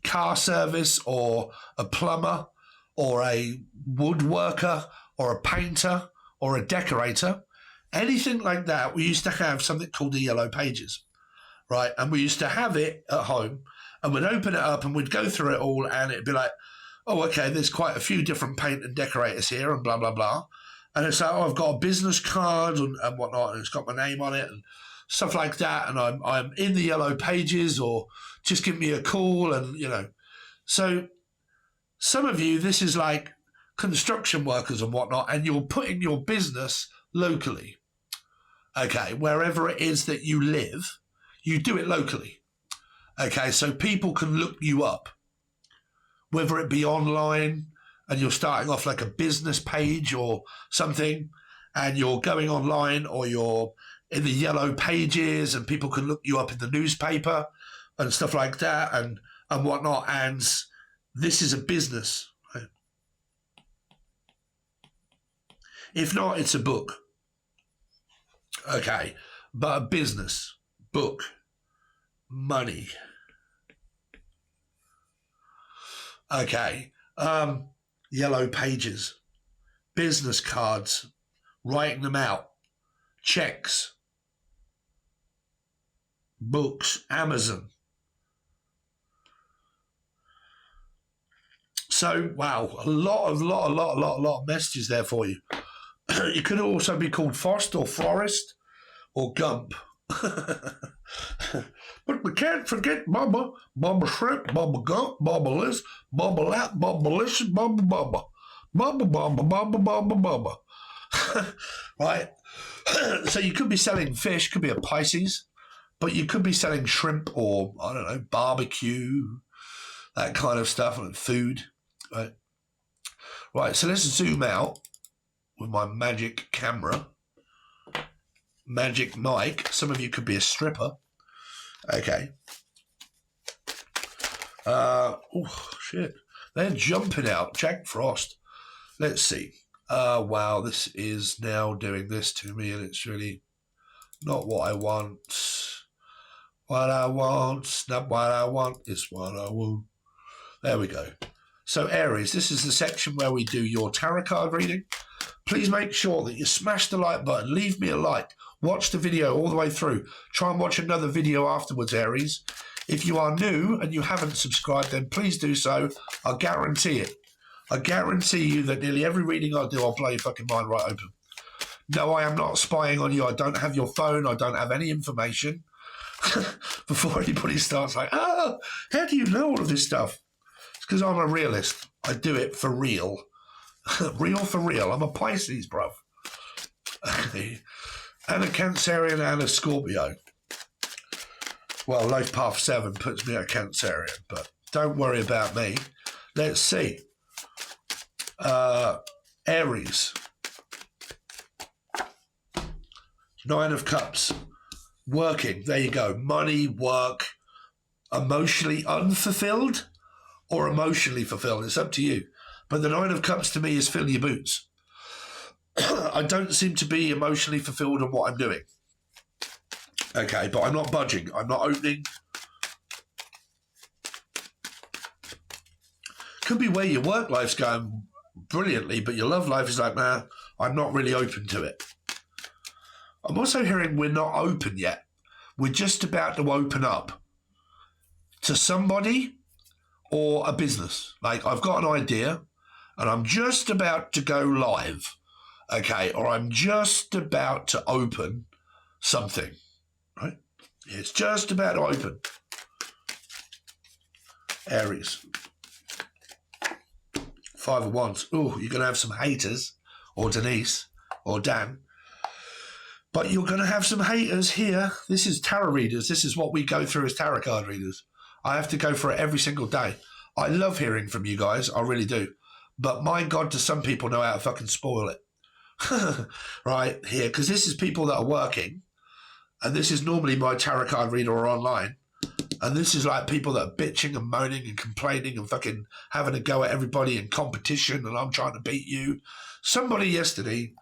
car service or a plumber or a woodworker or a painter or a decorator, anything like that, we used to have something called the Yellow Pages, right? And we used to have it at home and we'd open it up and we'd go through it all and it'd be like, oh, okay, there's quite a few different paint and decorators here and blah, blah, blah. And it's like, oh, I've got a business card and whatnot, and it's got my name on it and stuff like that. And I'm in the Yellow Pages, or just give me a call. And, you know, so some of you, this is like construction workers and whatnot, and you're putting your business locally. Okay, wherever it is that you live, you do it locally. Okay, so people can look you up, whether it be online and you're starting off like a business page or something, and you're going online, or you're in the Yellow Pages and people can look you up in the newspaper and stuff like that and whatnot. And this is a business. Right? If not, it's a book. Okay, but a business, book, money. Okay, Yellow Pages, business cards, writing them out, checks, books, Amazon. So, wow, a lot of messages there for you. It could also be called Frost or Forest or Gump. But we can't forget Bubba, Bubba Shrimp, Bubba Gump, Bubba Liz, Bubba Lap, Bubba Licious, Bubba Bubba. Bubba Bubba Bubba Bubba Bubba. Right? So you could be selling fish, could be a Pisces, but you could be selling shrimp or, I don't know, barbecue, that kind of stuff, and food. Right? Right, so let's zoom out with my magic camera. Magic Mike. Some of you could be a stripper. Okay. Oh, shit. They're jumping out. Jack Frost. Let's see. Wow, this is now doing this to me, and it's really not what I want. What I want, not what I want, it's what I want. There we go. So, Aries, this is the section where we do your tarot card reading. Please make sure that you smash the like button, leave me a like, watch the video all the way through. Try and watch another video afterwards, Aries. If you are new and you haven't subscribed, then please do so. I guarantee it. I guarantee you that nearly every reading I do, I'll blow your fucking mind right open. No, I am not spying on you. I don't have your phone. I don't have any information. Before anybody starts like, how do you know all of this stuff? It's because I'm a realist. I do it for real. Real for real. I'm a Pisces, bruv. And a Cancerian and a Scorpio. Well, Life Path 7 puts me at Cancerian, but don't worry about me. Let's see. Aries. 9 of Cups. Working. There you go. Money, work. Emotionally unfulfilled or emotionally fulfilled. It's up to you. But the 9 of Cups to me is fill your boots. I don't seem to be emotionally fulfilled in what I'm doing. Okay, but I'm not budging. I'm not opening. Could be where your work life's going brilliantly, but your love life is like, nah, I'm not really open to it. I'm also hearing we're not open yet. We're just about to open up to somebody or a business. Like, I've got an idea and I'm just about to go live, okay? Or I'm just about to open something, right? It's just about to open. Aries. 5 of Wands. Oh, you're going to have some haters, or Denise, or Dan. But you're going to have some haters here. This is tarot readers. This is what we go through as tarot card readers. I have to go for it every single day. I love hearing from you guys. I really do. But my God, do some people know how to fucking spoil it. Right here. Because this is people that are working. And this is normally my tarot card reader or online. And this is like people that are bitching and moaning and complaining and fucking having a go at everybody in competition. And I'm trying to beat you. Somebody yesterday...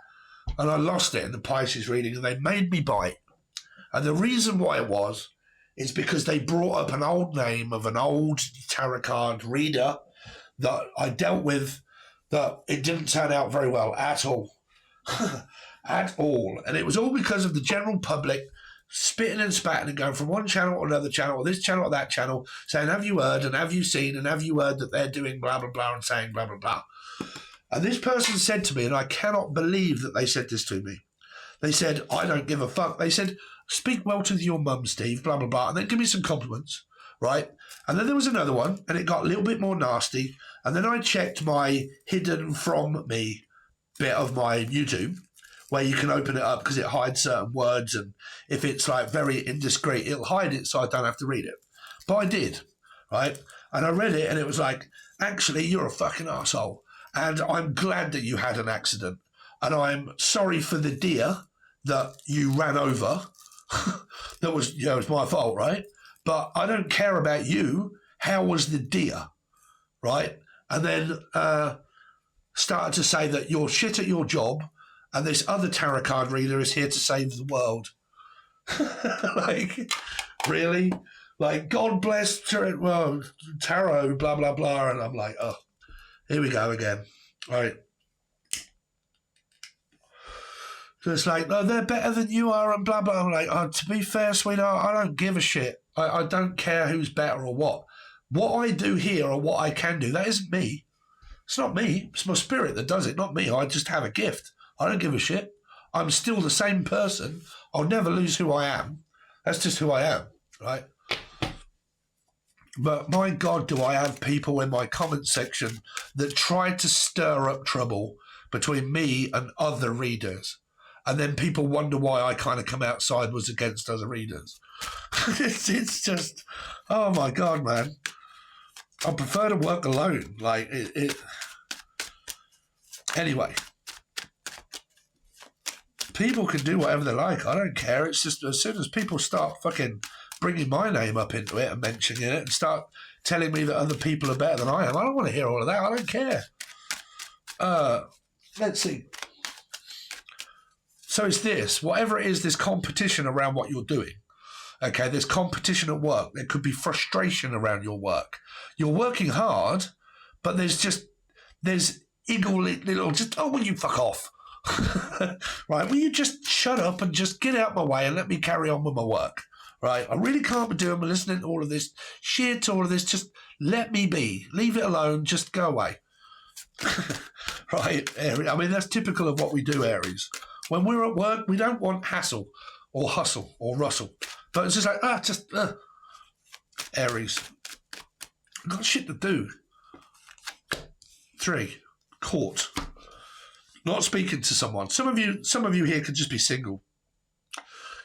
and I lost it in the Pisces reading, and they made me bite. And the reason why it was is because they brought up an old name of an old tarot card reader that I dealt with, that it didn't turn out very well at all. At all. And it was all because of the general public spitting and spatting and going from one channel to another channel, or this channel or that channel, saying, have you heard, and have you seen, and have you heard that they're doing blah, blah, blah, and saying blah, blah, blah. And this person said to me, and I cannot believe that they said this to me. They said, I don't give a fuck. They said, speak well to your mum, Steve, blah, blah, blah. And then give me some compliments, right? And then there was another one, and it got a little bit more nasty. And then I checked my hidden from me bit of my YouTube, where you can open it up because it hides certain words. And if it's like very indiscreet, it'll hide it so I don't have to read it. But I did, right? And I read it, and it was like, actually, you're a fucking arsehole. And I'm glad that you had an accident. And I'm sorry for the deer that you ran over. That was, it was my fault, right? But I don't care about you. How was the deer, right? And then started to say that you're shit at your job and this other tarot card reader is here to save the world. Like, really? Like, God bless tarot, blah, blah, blah. And I'm like, oh. Here we go again. All right. So it's like, no, they're better than you are and blah, blah. I'm like, oh, to be fair, sweetheart, I don't give a shit. I don't care who's better or what. What I do here or what I can do, that isn't me. It's not me. It's my spirit that does it, not me. I just have a gift. I don't give a shit. I'm still the same person. I'll never lose who I am. That's just who I am, right? But my God, do I have people in my comment section that try to stir up trouble between me and other readers. And then people wonder why I kind of come out sideways against other readers. It's just, oh my God, man. I prefer to work alone. Like, Anyway. People can do whatever they like. I don't care. It's just as soon as people start fucking bringing my name up into it and mentioning it and start telling me that other people are better than I am. I don't want to hear all of that. I don't care. Let's see. So it's this, whatever it is, this competition around what you're doing. Okay, there's competition at work. There could be frustration around your work. You're working hard, but there's eagle little, just, oh, will you fuck off? Right, will you just shut up and just get out my way and let me carry on with my work? Right, I really can't be doing listening to all of this shit, all of this, just let me be. Leave it alone, just go away. Right, Aries. I mean, that's typical of what we do, Aries. When we're at work, we don't want hassle or hustle or rustle. But it's just like, Aries. I've got shit to do. 3, court. Not speaking to someone. Some of you here could just be single.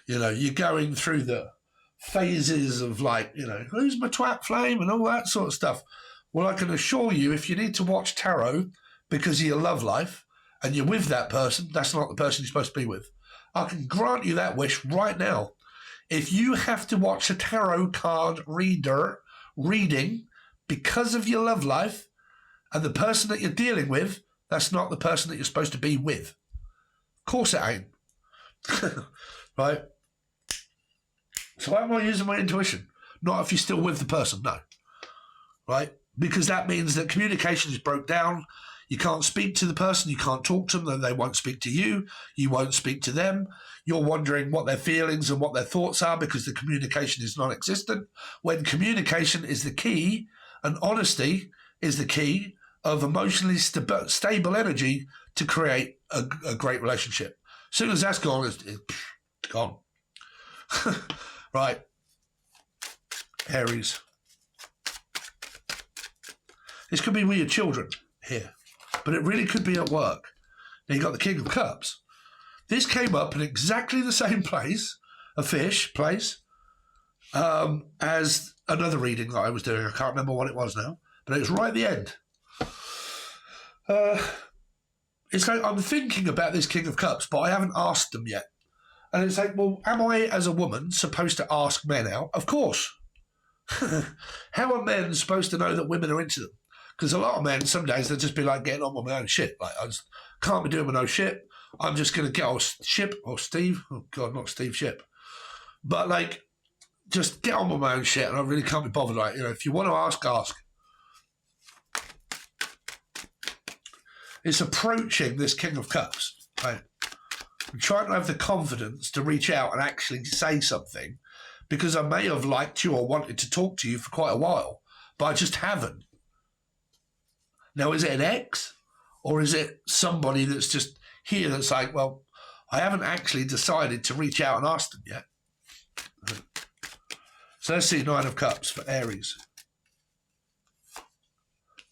You know, you're going through the phases of like, you know, who's my twat flame and all that sort of stuff. Well, I can assure you, if you need to watch tarot because of your love life and you're with that person, that's not the person you're supposed to be with. I can grant you that wish right now. If you have to watch a tarot card reading because of your love life and the person that you're dealing with, that's not the person that you're supposed to be with. Of course it ain't. Right? So why am I using my intuition? Not if you're still with the person, no. Right? Because that means that communication is broke down. You can't speak to the person. You can't talk to them. They won't speak to you. You won't speak to them. You're wondering what their feelings and what their thoughts are because the communication is non-existent. When communication is the key and honesty is the key of emotionally stable energy to create a great relationship. As soon as that's gone, it's gone. Right. Aries. This could be with your children here, but it really could be at work. Now you got the King of Cups. This came up in exactly the same place, a fish place, as another reading that I was doing. I can't remember what it was now, but it was right at the end. It's like I'm thinking about this King of Cups, but I haven't asked them yet. And it's like, well, am I, as a woman, supposed to ask men out? Of course. How are men supposed to know that women are into them? Because a lot of men, some days, they'll just be like getting on with my own shit. Like, I just can't be doing my own shit. I'm just going to get off Ship or Steve. Oh, God, not Steve Ship. But, like, just get on with my own shit, and I really can't be bothered. Like, you know, if you want to ask, ask. It's approaching this King of Cups, right? I'm trying to have the confidence to reach out and actually say something because I may have liked you or wanted to talk to you for quite a while, but I just haven't. Now, is it an ex or is it somebody that's just here that's like, well, I haven't actually decided to reach out and ask them yet. So let's see 9 of Cups for Aries.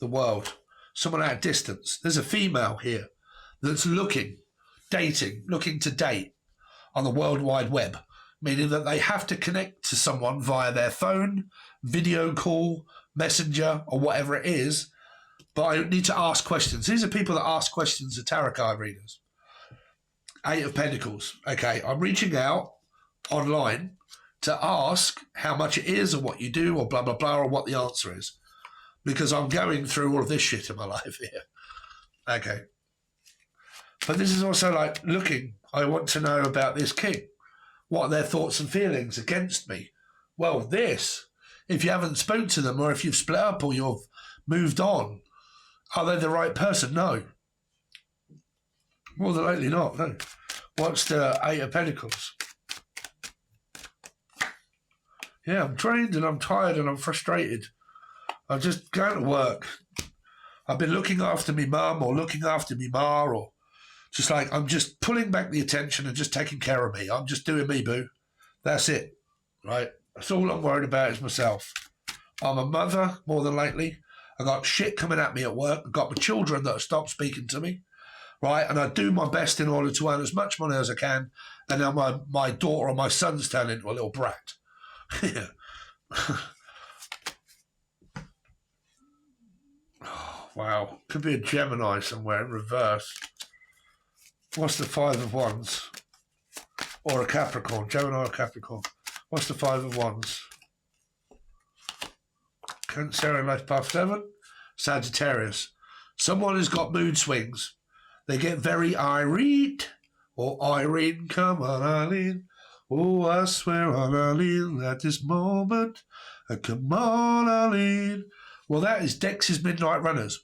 The World. Someone at a distance. There's a female here that's looking to date on the World Wide Web, meaning that they have to connect to someone via their phone, video call, messenger, or whatever it is. But I need to ask questions. These are people that ask questions to tarot card readers. 8 of Pentacles. Okay, I'm reaching out online to ask how much it is or what you do or blah, blah, blah, or what the answer is. Because I'm going through all of this shit in my life here. Okay. But this is also like looking, I want to know about this king. What are their thoughts and feelings against me? Well, this, if you haven't spoken to them or if you've split up or you've moved on, are they the right person? No. More than likely not, no. What's the 8 of Pentacles? Yeah, I'm drained and I'm tired and I'm frustrated. I'm just going to work. I've been looking after me mum or looking after me ma or just like I'm just pulling back the attention and just taking care of me. I'm just doing me, boo. That's it, right? That's all I'm worried about is myself. I'm a mother, more than likely. I got shit coming at me at work. I've got my children that have stopped speaking to me, right? And I do my best in order to earn as much money as I can. And now my daughter or my son's turned into a little brat. Yeah. Wow, could be a Gemini somewhere in reverse. What's the 5 of Wands? Or a Capricorn, Gemini or Capricorn. What's the Five of Wands? Cancer in life path 7. Sagittarius. Someone has got mood swings. They get very irate. Or Irene, come on, Eileen. Oh, I swear on Eileen at this moment. Come on, Eileen. Well, that is Dex's Midnight Runners.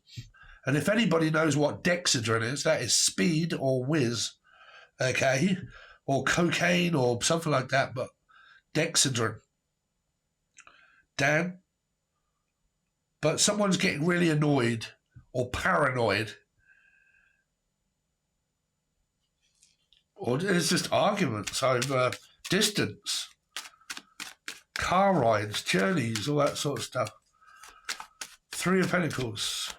And if anybody knows what Dexedrine is, that is speed or whiz. Okay? Or cocaine or something like that. But Dexedrine. Dan? But someone's getting really annoyed or paranoid. Or it's just arguments over distance, car rides, journeys, all that sort of stuff. Three of Pentacles.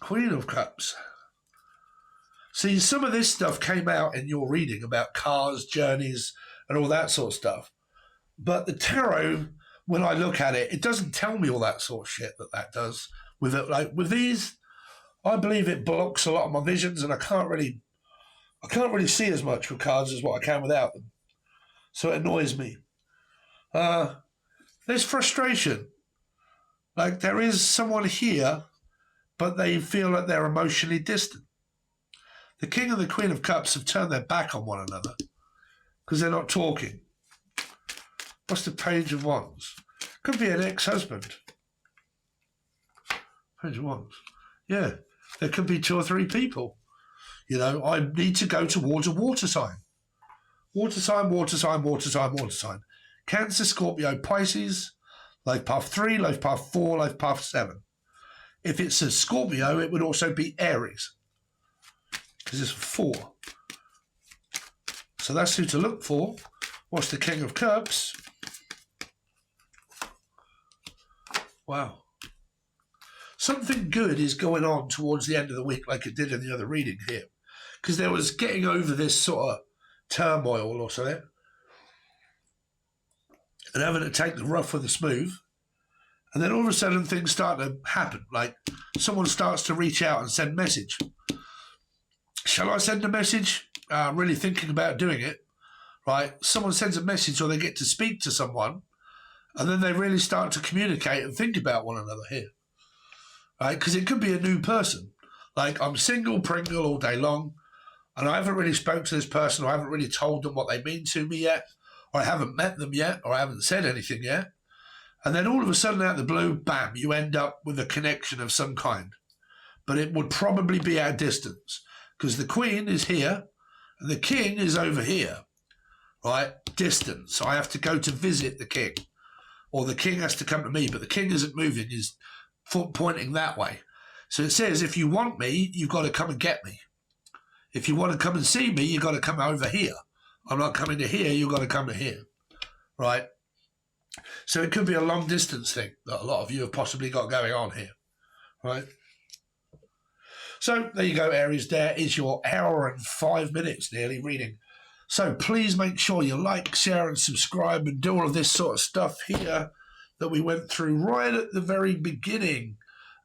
Queen of Cups. See, some of this stuff came out in your reading about cars, journeys, and all that sort of stuff. But the tarot, when I look at it, it doesn't tell me all that sort of shit that does. With it, like with these, I believe it blocks a lot of my visions, and I can't really see as much with cards as what I can without them. So it annoys me. There's frustration. Like there is someone here, but they feel like they're emotionally distant. The King and the Queen of Cups have turned their back on one another because they're not talking. What's the Page of Wands? Could be an ex-husband. Page of Wands. Yeah, there could be 2 or 3 people. You know, I need to go towards a water sign. Water sign, water sign, water sign, water sign. Cancer, Scorpio, Pisces, life path 3, life path 4, life path 7. If it's a Scorpio, it would also be Aries. Because it's 4. So that's who to look for. What's the King of Cups? Wow. Something good is going on towards the end of the week like it did in the other reading here. Because there was getting over this sort of turmoil or something. And having to take the rough with the smooth. And then all of a sudden things start to happen. Like someone starts to reach out and send a message. Shall I send a message? I'm really thinking about doing it. Right? Someone sends a message or they get to speak to someone. And then they really start to communicate and think about one another here. Right? Because it could be a new person. Like I'm single, Pringle all day long. And I haven't really spoken to this person or I haven't really told them what they mean to me yet. Or I haven't met them yet. Or I haven't said anything yet. And then all of a sudden out of the blue, bam, you end up with a connection of some kind. But it would probably be at a distance. Because the Queen is here and the King is over here. Right? Distance. So I have to go to visit the King. Or the King has to come to me. But the King isn't moving. He's foot pointing that way. So it says, if you want me, you've got to come and get me. If you want to come and see me, you've got to come over here. I'm not coming to here. You've got to come to here. Right? So it could be a long distance thing that a lot of you have possibly got going on here. Right? So there you go, Aries. There is your hour and 5 minutes nearly reading. So please make sure you like, share and subscribe and do all of this sort of stuff here that we went through right at the very beginning.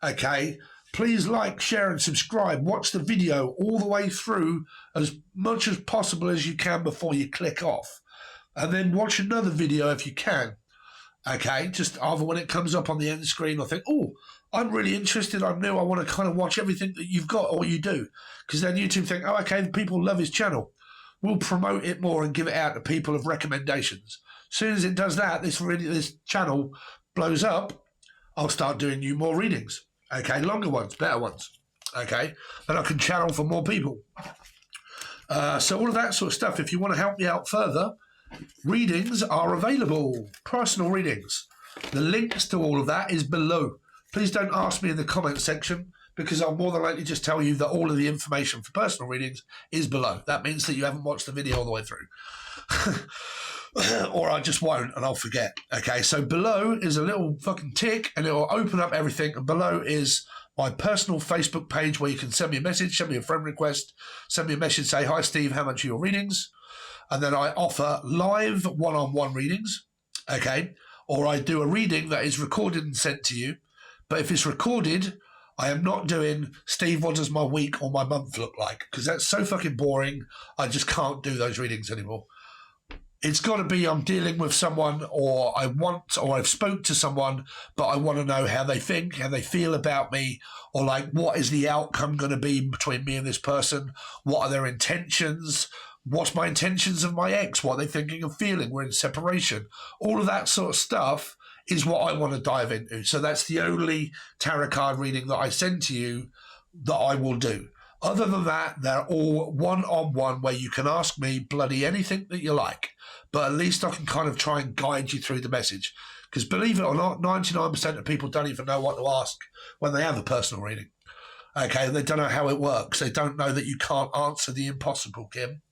Okay? Please like, share and subscribe. Watch the video all the way through as much as possible as you can before you click off. And then watch another video if you can. Okay? Just either when it comes up on the end screen or think, oh, I'm really interested, I'm new, I want to kind of watch everything that you've got or you do. Because then YouTube think, oh, okay, people love his channel. We'll promote it more and give it out to people of recommendations. As soon as it does that, this channel blows up, I'll start doing you more readings. Okay, longer ones, better ones. Okay, and I can channel for more people. So all of that sort of stuff, if you want to help me out further, readings are available. Personal readings. The links to all of that is below. Please don't ask me in the comment section because I'll more than likely just tell you that all of the information for personal readings is below. That means that you haven't watched the video all the way through. Or I just won't and I'll forget. Okay, so below is a little fucking tick and it will open up everything. And below is my personal Facebook page where you can send me a message, send me a friend request, send me a message, say, hi Steve, how much are your readings? And then I offer live one-on-one readings, okay? Or I do a reading that is recorded and sent to you. But if it's recorded, I am not doing, Steve, what does my week or my month look like? Because that's so fucking boring. I just can't do those readings anymore. It's got to be I'm dealing with someone, or I've spoke to someone, but I want to know how they think, how they feel about me, or like what is the outcome going to be between me and this person? What are their intentions? What's my intentions of my ex? What are they thinking and feeling? We're in separation. All of that sort of stuff is what I want to dive into. So that's the only tarot card reading that I send to you that I will do. Other than that, they're all one-on-one where you can ask me bloody anything that you like. But at least I can kind of try and guide you through the message. Because believe it or not, 99% of people don't even know what to ask when they have a personal reading. Okay, they don't know how it works. They don't know that you can't answer the impossible, Kim.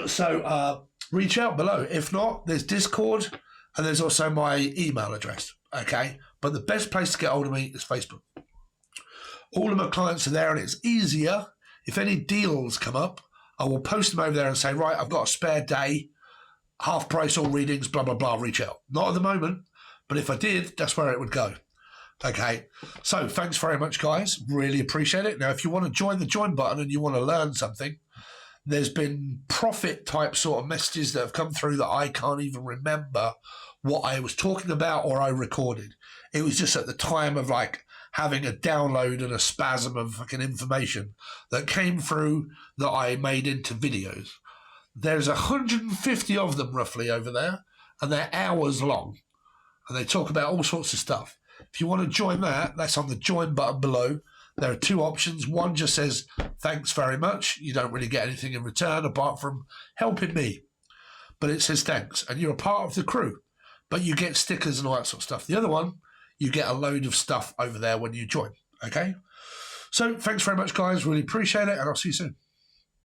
So reach out below. If not, there's Discord and there's also my email address. Okay, but the best place to get hold of me is Facebook. All of my clients are there, and it's easier. If any deals come up, I will post them over there and say, right, I've got a spare day, half price all readings, blah, blah, blah, reach out. Not at the moment, but if I did, that's where it would go. Okay, so thanks very much, guys. Really appreciate it. Now, if you want to join the join button and you want to learn something, there's been profit type sort of messages that have come through that I can't even remember what I was talking about or I recorded. It was just at the time of like having a download and a spasm of fucking information that came through that I made into videos. There's 150 of them roughly over there, and they're hours long. And they talk about all sorts of stuff. If you want to join that, that's on the join button below. There are two options. One just says, thanks very much. You don't really get anything in return apart from helping me. But it says thanks, and you're a part of the crew. But you get stickers and all that sort of stuff. The other one, you get a load of stuff over there when you join, okay? So thanks very much, guys. Really appreciate it, and I'll see you soon.